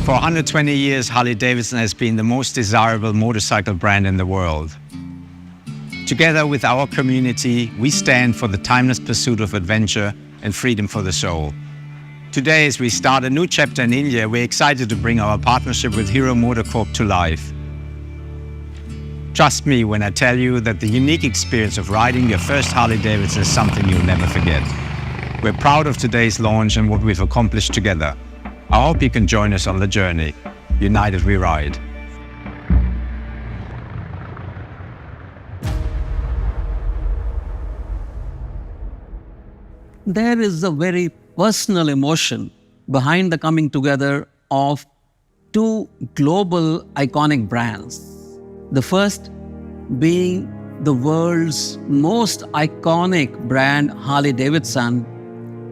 For 120 years, Harley-Davidson has been the most desirable motorcycle brand in the world. Together with our community, we stand for the timeless pursuit of adventure and freedom for the soul. Today, as we start a new chapter in India, we're excited to bring our partnership with Hero MotoCorp to life. Trust me when I tell you that the unique experience of riding your first Harley-Davidson is something you'll never forget. We're proud of today's launch and what we've accomplished together. I hope you can join us on the journey. United we ride. There is a very personal emotion behind the coming together of two global iconic brands. The first being the world's most iconic brand, Harley-Davidson,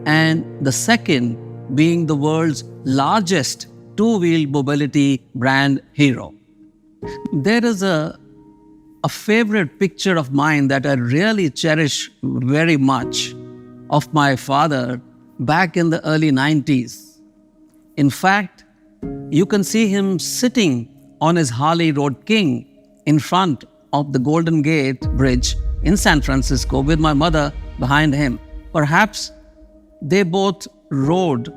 and the second being the world's largest two-wheel mobility brand, Hero. There is a favorite picture of mine that I really cherish very much of my father back in the early 90s. In fact, you can see him sitting on his Harley Road King in front of the Golden Gate Bridge in San Francisco with my mother behind him. Perhaps they both rode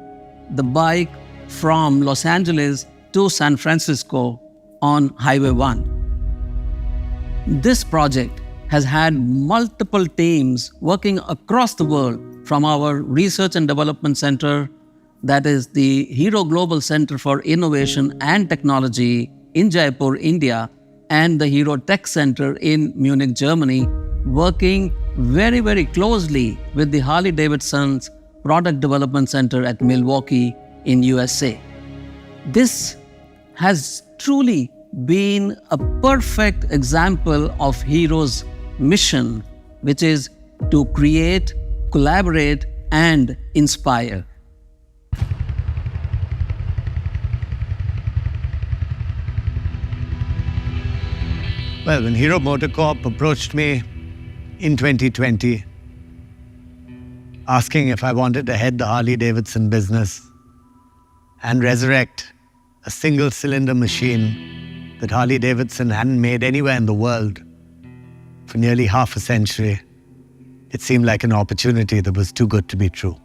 the bike from Los Angeles to San Francisco on Highway 1. This project has had multiple teams working across the world, from our Research and Development Center, that is the Hero Global Center for Innovation and Technology in Jaipur, India, and the Hero Tech Center in Munich, Germany, working very, very closely with the Harley-Davidson's Product Development Center at Milwaukee in USA. This has truly been a perfect example of Hero's mission, which is to create, collaborate, and inspire. Well, when Hero MotoCorp approached me in 2020, asking if I wanted to head the Harley-Davidson business and resurrect a single-cylinder machine that Harley-Davidson hadn't made anywhere in the world for nearly half a century, it seemed like an opportunity that was too good to be true.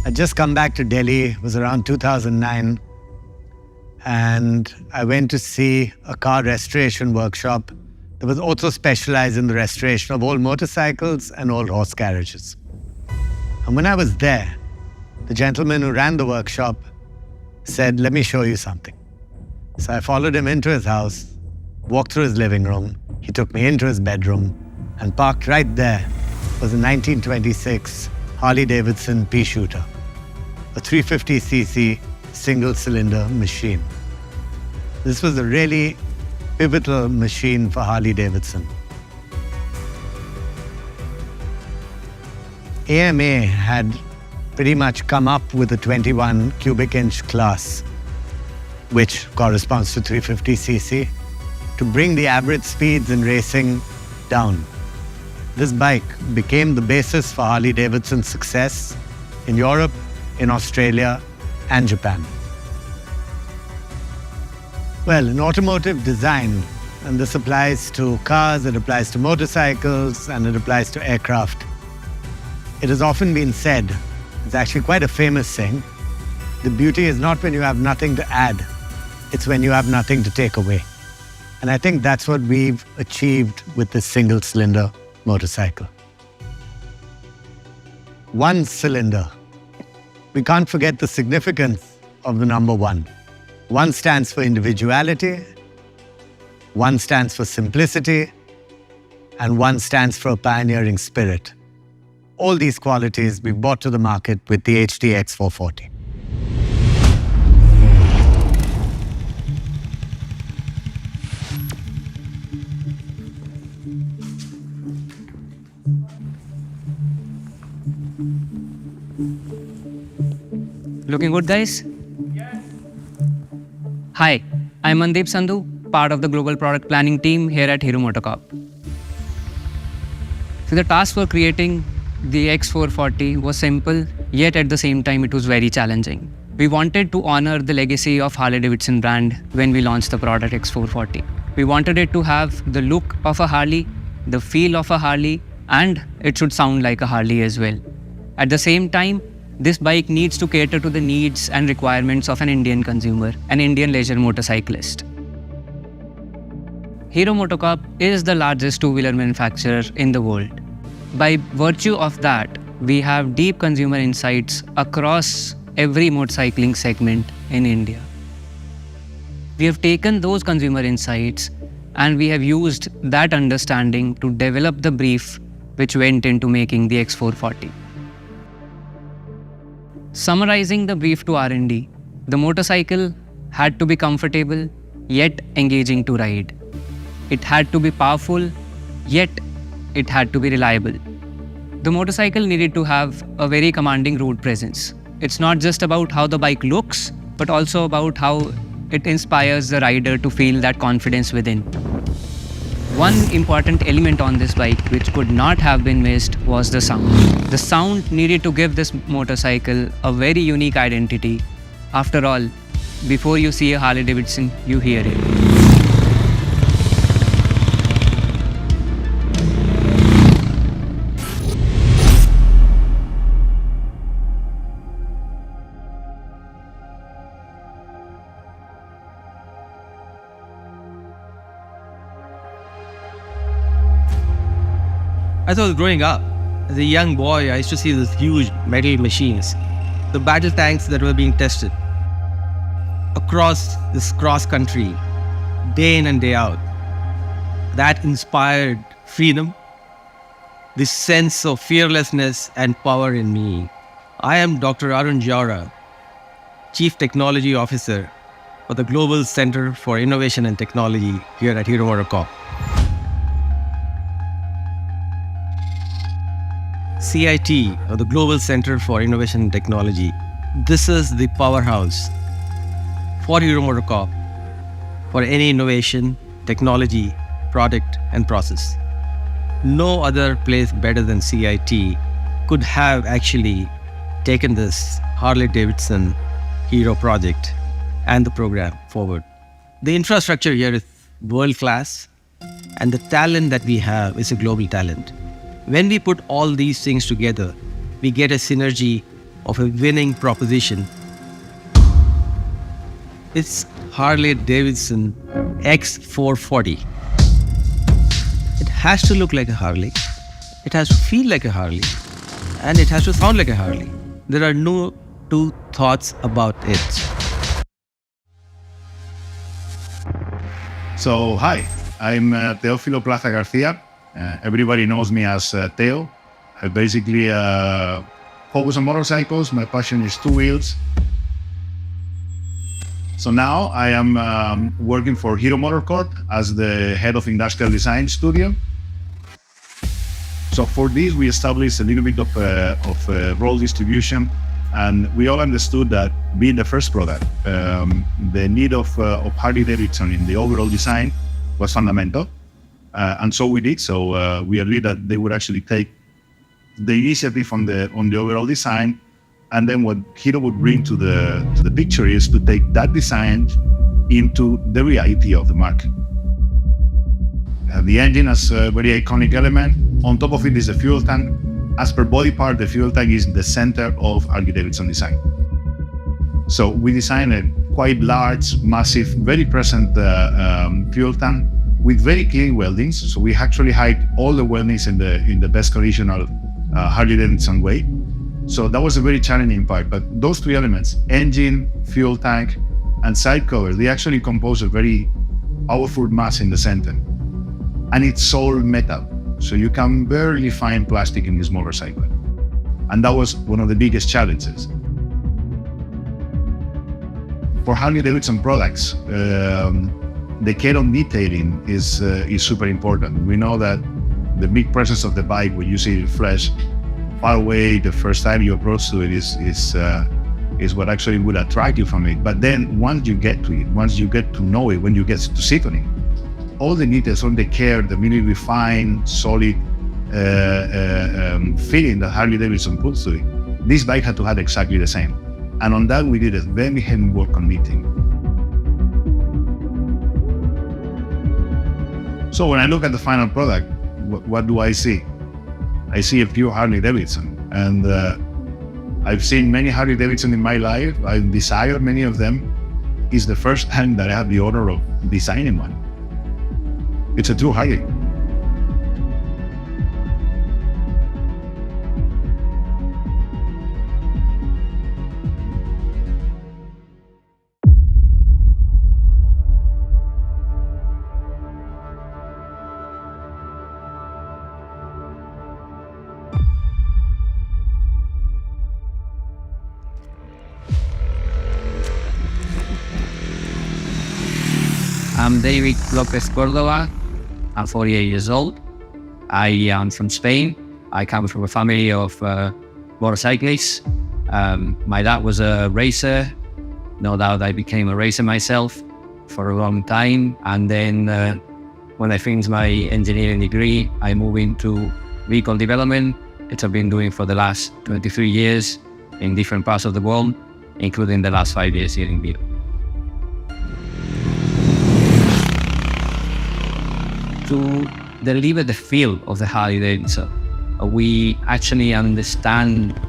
I'd just come back to Delhi, it was around 2009, and I went to see a car restoration workshop that was also specialized in the restoration of old motorcycles and old horse carriages. And when I was there, the gentleman who ran the workshop said, "Let me show you something." So I followed him into his house, walked through his living room, he took me into his bedroom, and parked right there was a 1926 Harley-Davidson pea shooter, a 350cc single-cylinder machine. This was a really pivotal machine for Harley-Davidson. AMA had pretty much come up with a 21 cubic inch class, which corresponds to 350cc, to bring the average speeds in racing down. This bike became the basis for Harley-Davidson's success in Europe, in Australia, and Japan. Well, in automotive design, And this applies to cars, it applies to motorcycles, and it applies to aircraft. It has often been said, it's actually quite a famous saying, the beauty is not when you have nothing to add, it's when you have nothing to take away. And I think that's what we've achieved with this single-cylinder motorcycle. One cylinder. We can't forget the significance of the number one. One stands for individuality, one stands for simplicity, and one stands for a pioneering spirit. All these qualities we brought to the market with the HD X440. Looking good, guys? Hi, I'm Mandeep Sandhu, part of the global product planning team here at Hero MotoCorp. So the task for creating the X440 was simple, yet at the same time it was very challenging. We wanted to honor the legacy of Harley Davidson brand when we launched the product X440. We wanted it to have the look of a Harley, the feel of a Harley, and it should sound like a Harley as well. At the same time, this bike needs to cater to the needs and requirements of an Indian consumer, an Indian leisure motorcyclist. Hero MotoCorp is the largest two-wheeler manufacturer in the world. By virtue of that, we have deep consumer insights across every motorcycling segment in India. We have taken those consumer insights and we have used that understanding to develop the brief which went into making the X440. Summarizing the brief to R&D, the motorcycle had to be comfortable yet engaging to ride. It had to be powerful yet it had to be reliable. The motorcycle needed to have a very commanding road presence. It's not just about how the bike looks, but also about how it inspires the rider to feel that confidence within. One important element on this bike which could not have been missed was the sound. The sound needed to give this motorcycle a very unique identity. After all, before you see a Harley Davidson, you hear it. I thought growing up, as a young boy, I used to see these huge metal machines, the battle tanks that were being tested across this cross country, day in and day out. That inspired freedom, this sense of fearlessness and power in me. I am Dr. Arun Jaura, Chief Technology Officer for the Global Center for Innovation and Technology here at Hero MotoCorp. CIT, or the Global Center for Innovation and Technology, this is the powerhouse for Hero MotoCorp for any innovation, technology, product, and process. No other place better than CIT could have actually taken this Harley Davidson Hero project and the program forward. The infrastructure here is world class, and the talent that we have is a global talent. When we put all these things together, we get a synergy of a winning proposition. It's Harley Davidson X440. It has to look like a Harley, it has to feel like a Harley, and it has to sound like a Harley. There are no two thoughts about it. So, hi, I'm Teófilo Plaza Garcia. Everybody knows me as Teo. I basically focus on motorcycles. My passion is two wheels. So now I am working for Hero MotoCorp as the head of industrial design studio. So for this, we established a little bit of role distribution, and we all understood that being the first product, the need of Harley Davidson in the overall design was fundamental. And so we did. So we agreed that they would actually take the initiative on the overall design, and then what Hero would bring to the picture is to take that design into the reality of the market. The engine as a very iconic element. On top of it is the fuel tank. As per body part, the fuel tank is the center of Harley Davidson design. So we designed a quite large, massive, very present fuel tank with very clean weldings. So we actually hide all the weldings in the best conditional Harley Davidson way. So that was a very challenging part. But those three elements, engine, fuel tank, and side cover, they actually compose a very powerful mass in the center. And it's all metal. So you can barely find plastic in this motorcycle. And that was one of the biggest challenges. For Harley Davidson products, the care on detailing is super important. We know that the big presence of the bike, when you see it in flesh, far away, the first time you approach to it is what actually would attract you from it. But then once you get to it, once you get to know it, when you get to sit on it, all the details, all the care, the really refined, solid feeling that Harley Davidson puts to it, this bike had to have exactly the same. And on that, we did a very heavy work on meeting. So when I look at the final product, what do I see? I see a pure Harley Davidson. And I've seen many Harley Davidson in my life. I've desired many of them. It's the first time that I have the honor of designing one. It's a true Harley. I'm David Lopez Cordova. I'm 48 years old. I am from Spain. I come from a family of motorcyclists. My dad was a racer. No doubt I became a racer myself for a long time. And then when I finished my engineering degree, I moved into vehicle development. It's I've been doing for the last 23 years in different parts of the world, including the last 5 years here in Vietnam. To deliver the feel of the Harley Davidson, we actually understand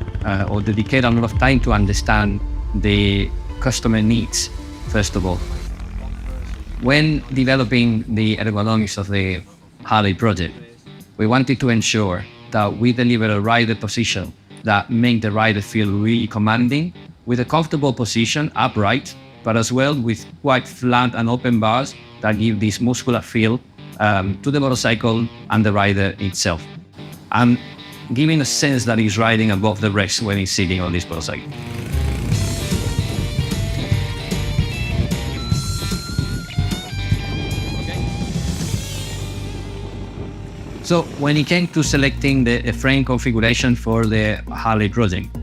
or dedicate a lot of time to understand the customer needs, first of all. When developing the ergonomics of the Harley project, we wanted to ensure that we deliver a rider position that make the rider feel really commanding, with a comfortable position, upright, but as well with quite flat and open bars that give this muscular feel to the motorcycle and the rider itself, and giving a sense that he's riding above the rest when he's sitting on this motorcycle. So when it came to selecting the frame configuration for the Harley project,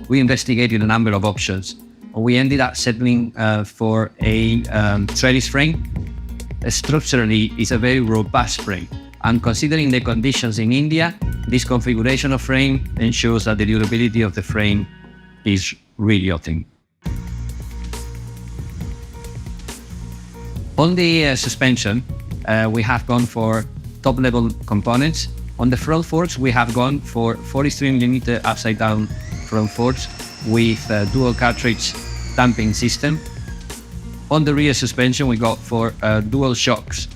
we investigated a number of options. We ended up settling for a trellis frame. Structurally, it's a very robust frame, and considering the conditions in India, this configuration of frame ensures that the durability of the frame is really optimal. On the suspension, we have gone for top-level components. On the front forks, we have gone for 43mm upside-down front forks with a dual cartridge damping system. On the rear suspension, we got for dual shocks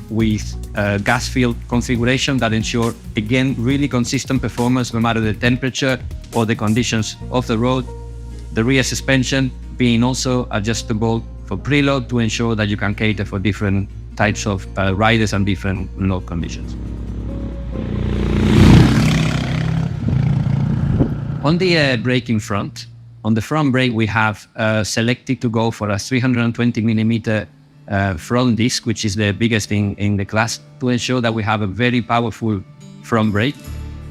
with gas field configuration that ensure, again, really consistent performance no matter the temperature or the conditions of the road. The rear suspension being also adjustable for preload to ensure that you can cater for different types of riders and different load conditions. On the braking front, on the front brake, we have selected to go for a 320mm front disc, which is the biggest in the class, to ensure that we have a very powerful front brake.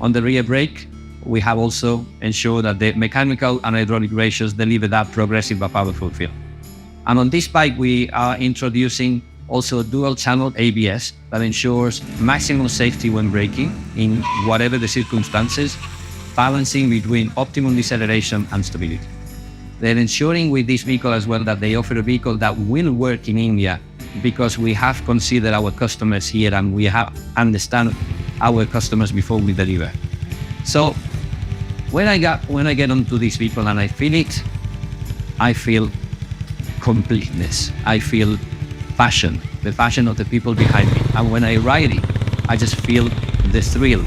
On the rear brake, we have also ensured that the mechanical and hydraulic ratios deliver that progressive but powerful feel. And on this bike, we are introducing also dual-channel ABS that ensures maximum safety when braking in whatever the circumstances, balancing between optimum deceleration and stability. They're ensuring with this vehicle as well that they offer a vehicle that will work in India because we have considered our customers here and we have understand our customers before we deliver. So when I get onto these people and I feel it, I feel completeness. I feel passion, the passion of the people behind me. And when I ride it, I just feel the thrill,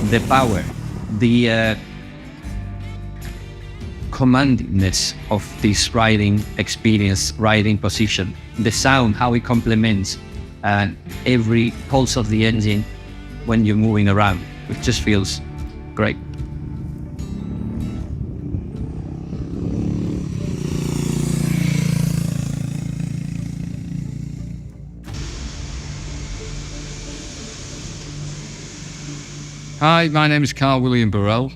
the power, the commandingness of this riding experience, riding position, the sound, how it complements every pulse of the engine when you're moving around. It just feels great. Hi, my name is Carl William Burrell.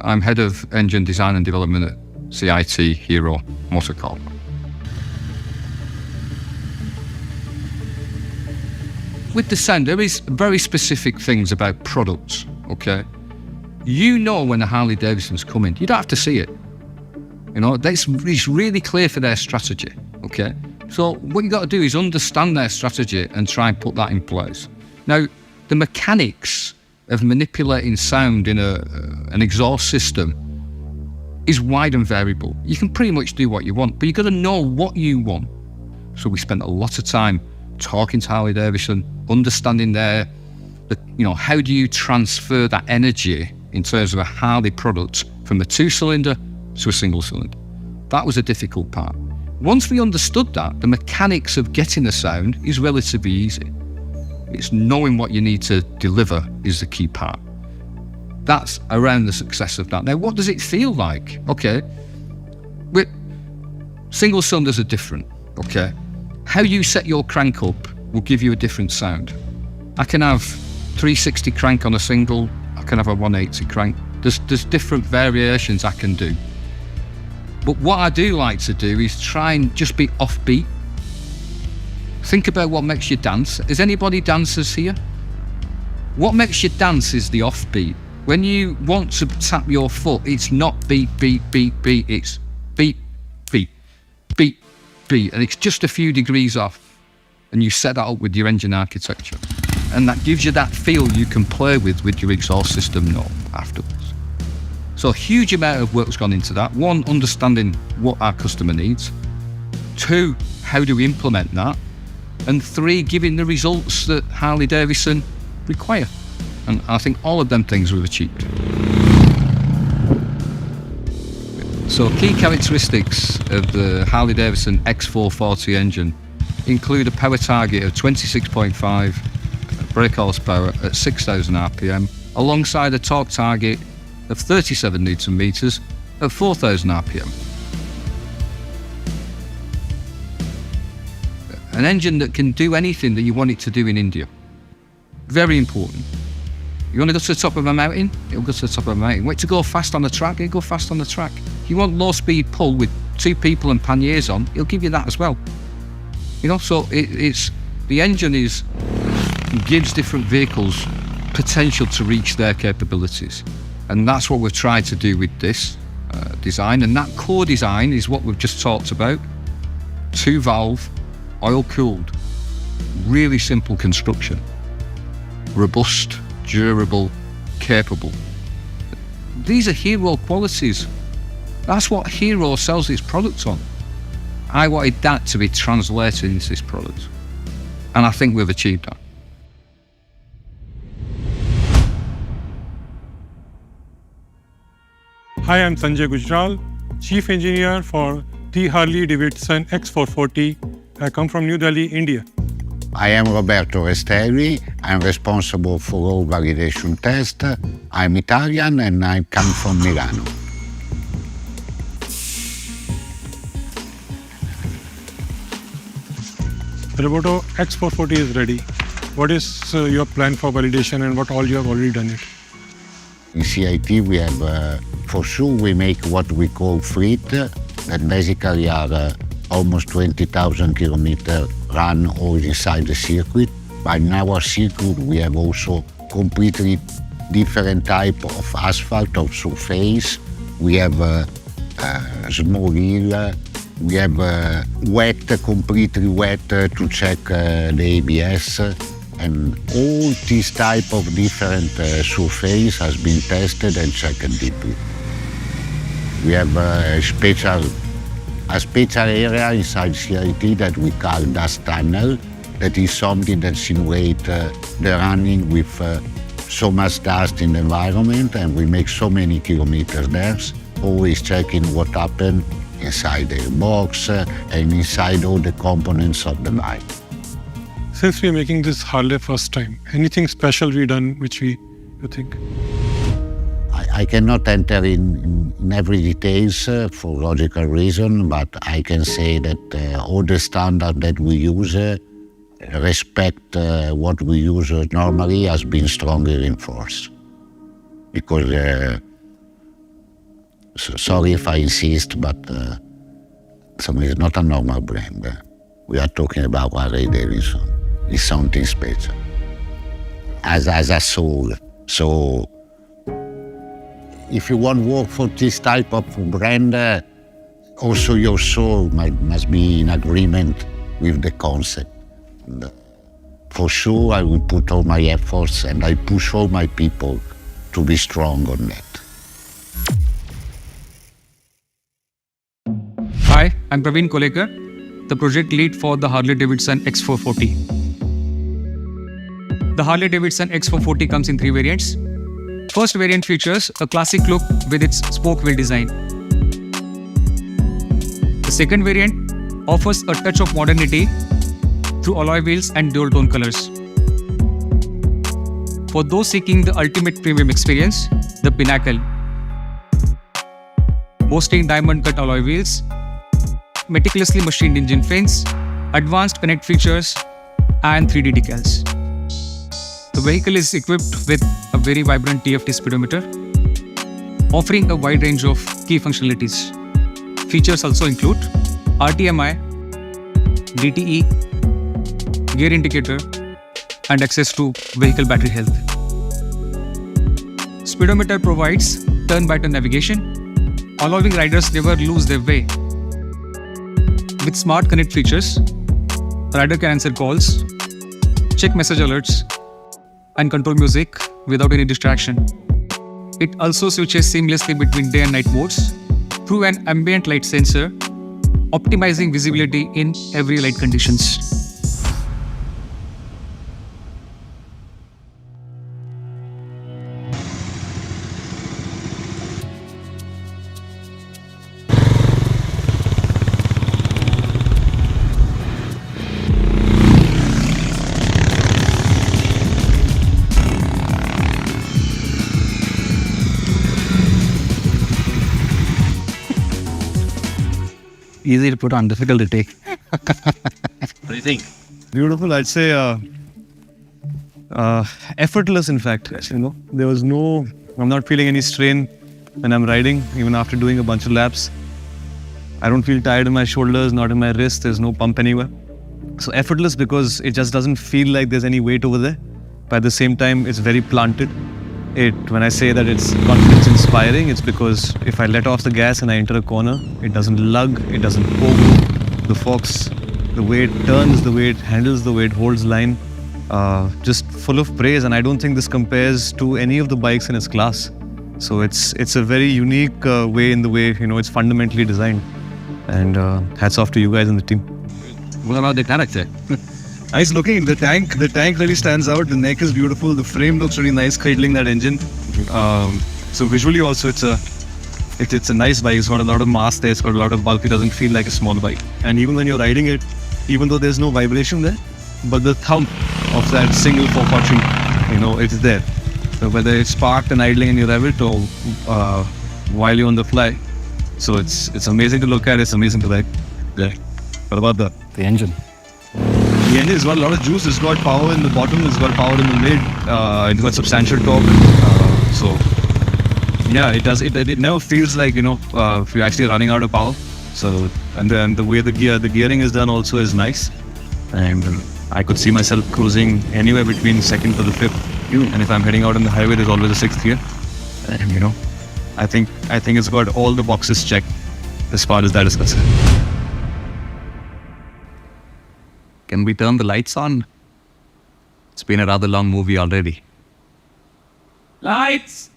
I'm Head of Engine Design and Development at CIT Hero Motorcorp. With the sound, there is very specific things about products, okay? You know when a Harley Davidson's coming. You don't have to see it. You know, it's really clear for their strategy, okay? So what you got to do is understand their strategy and try and put that in place. Now, the mechanics of manipulating sound in an exhaust system is wide and variable. You can pretty much do what you want, but you've got to know what you want. So we spent a lot of time talking to Harley Davidson, understanding how do you transfer that energy in terms of a Harley product from a 2-cylinder to a single cylinder. That was a difficult part. Once we understood that, the mechanics of getting the sound is relatively easy. It's knowing what you need to deliver is the key part. That's around the success of that. Now, what does it feel like? Okay, single cylinders are different, okay? How you set your crank up will give you a different sound. I can have 360 crank on a single, I can have a 180 crank. There's different variations I can do. But what I do like to do is try and just be offbeat. Think about what makes you dance. Is anybody dancers here? What makes you dance is the offbeat. When you want to tap your foot, it's not beat, beat, beat, beat. It's beat, beat, beat, beat. And it's just a few degrees off. And you set that up with your engine architecture. And that gives you that feel you can play with your exhaust system note afterwards. So a huge amount of work's gone into that. 1, understanding what our customer needs. 2, how do we implement that? And 3, giving the results that Harley Davidson require. And I think all of them things we've achieved. So key characteristics of the Harley Davidson X440 engine include a power target of 26.5 brake horsepower at 6,000 RPM, alongside a torque target of 37 Newton meters at 4,000 RPM. An engine that can do anything that you want it to do in India. Very important. You want to go to the top of a mountain? It'll go to the top of a mountain. Want to go fast on the track? It'll go fast on the track. If you want low speed pull with 2 people and panniers on, it'll give you that as well. You know, so it's the engine gives different vehicles potential to reach their capabilities. And that's what we've tried to do with this design. And that core design is what we've just talked about. 2-valve, oil-cooled, really simple construction, robust, durable, capable. These are Hero qualities. That's what Hero sells its products on. I wanted that to be translated into this product, and I think we've achieved that. Hi, I'm Sanjay Gujral, Chief Engineer for the Harley Davidson X440. I come from New Delhi, India. I am Roberto Restelli. I'm responsible for all validation tests. I'm Italian and I come from Milano. The Roboto X440 is ready. What is your plan for validation and what all you have already done it? In CIT we have, for sure we make what we call fleet, that basically are almost 20,000 kilometers run all inside the circuit. But in our circuit we have also completely different type of asphalt or surface. We have a small hill, We have completely wet to check the ABS, and all this type of different surface has been tested and checked deeply. We have a special area inside CIT that we call dust tunnel. That is something that simulates the running with so much dust in the environment, and we make so many kilometers there, always checking what happened inside the box and inside all the components of the bike. Since we are making this Harley first time, anything special we done which you think? I cannot enter in every details for logical reason, but I can say that all the standard that we use respect what we use normally has been strongly reinforced. Because, sorry if I insist, but it's not a normal brand. We are talking about Harley Davidson. It's something special. As a soul. So, if you want to work for this type of brand, also your soul must be in agreement with the concept. And, for sure, I will put all my efforts and I push all my people to be strong on that. Hi, I'm Praveen Kolekar, the project lead for the Harley Davidson X440. The Harley Davidson X440 comes in 3 variants. First variant features a classic look with its spoke wheel design. The second variant offers a touch of modernity through alloy wheels and dual tone colors. For those seeking the ultimate premium experience, the Pinnacle, boasting diamond cut alloy wheels, meticulously machined engine fins, advanced connect features, and 3D decals. The vehicle is equipped with a very vibrant TFT speedometer, offering a wide range of key functionalities. Features also include RTMI, DTE, gear indicator, and access to vehicle battery health. Speedometer provides turn-by-turn navigation, allowing riders never lose their way. With smart connect features, rider can answer calls, check message alerts, and control music without any distraction. It also switches seamlessly between day and night modes through an ambient light sensor, optimizing visibility in every light conditions. Easy to put on, difficult to take. What do you think? Beautiful, I'd say effortless, in fact. There was I'm not feeling any strain when I'm riding, even after doing a bunch of laps. I don't feel tired in my shoulders, not in my wrist, there's no pump anywhere. So effortless because it just doesn't feel like there's any weight over there. But at the same time, it's very planted. When I say that it's confidence inspiring, it's because if I let off the gas and I enter a corner, it doesn't lug, it doesn't pogo. The forks, the way it turns, the way it handles, the way it holds line, just full of praise. And I don't think this compares to any of the bikes in its class. So it's a very unique way in the way, it's fundamentally designed. And hats off to you guys and the team. What about the character? Nice looking. The tank really stands out. The neck is beautiful. The frame looks really nice, cradling that engine. So visually also, it's a nice bike. It's got a lot of mass there. It's got a lot of bulk. It doesn't feel like a small bike. And even when you're riding it, even though there's no vibration there, but the thump of that single 440, it's there. So whether it's parked and idling and you rev it, or while you're on the fly. So it's amazing to look at. It's amazing to ride. Yeah. What about the engine? The engine has got a lot of juice. It's got power in the bottom. It's got power in the mid. It's got substantial torque. So yeah, it does. It never feels like if you're actually running out of power. So and then the way the gearing is done also is nice. And I could see myself cruising anywhere between second to the fifth. And if I'm heading out on the highway, there's always a sixth gear. And I think it's got all the boxes checked as far as that is concerned. Can we turn the lights on? It's been a rather long movie already. Lights!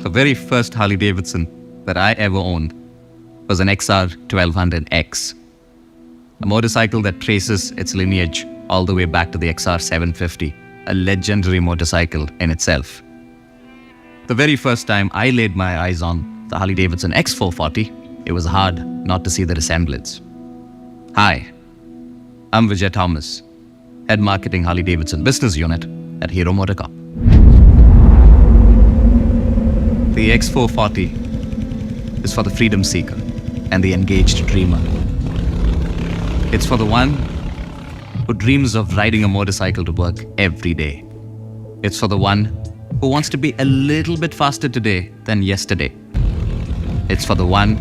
The very first Harley Davidson that I ever owned was an XR 1200X, a motorcycle that traces its lineage all the way back to the XR 750, a legendary motorcycle in itself. The very first time I laid my eyes on the Harley Davidson X440, it was hard not to see the resemblance. Hi, I'm Vijay Thomas, Head Marketing Harley Davidson Business Unit at Hero MotoCorp. The X440 is for the freedom seeker and the engaged dreamer. It's for the one who dreams of riding a motorcycle to work every day. It's for the one who wants to be a little bit faster today than yesterday. It's for the one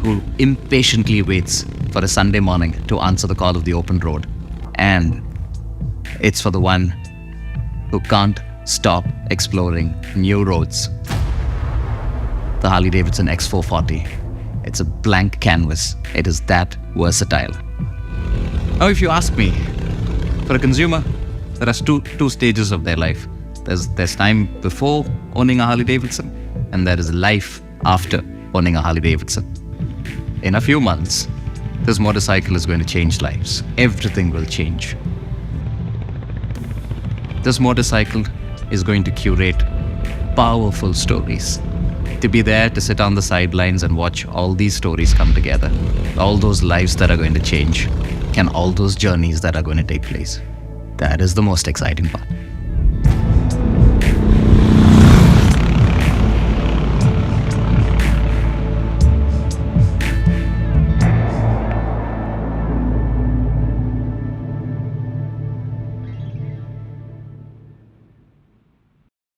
who impatiently waits for a Sunday morning to answer the call of the open road. And it's for the one who can't stop exploring new roads. The Harley Davidson X440. It's a blank canvas. It is that versatile. Now, if you ask me, for a consumer, there are two stages of their life. There's time before owning a Harley Davidson, and there is life after owning a Harley Davidson. In a few months, this motorcycle is going to change lives. Everything will change. This motorcycle is going to curate powerful stories. To be there to sit on the sidelines and watch all these stories come together, all those lives that are going to change, and all those journeys that are going to take place. That is the most exciting part.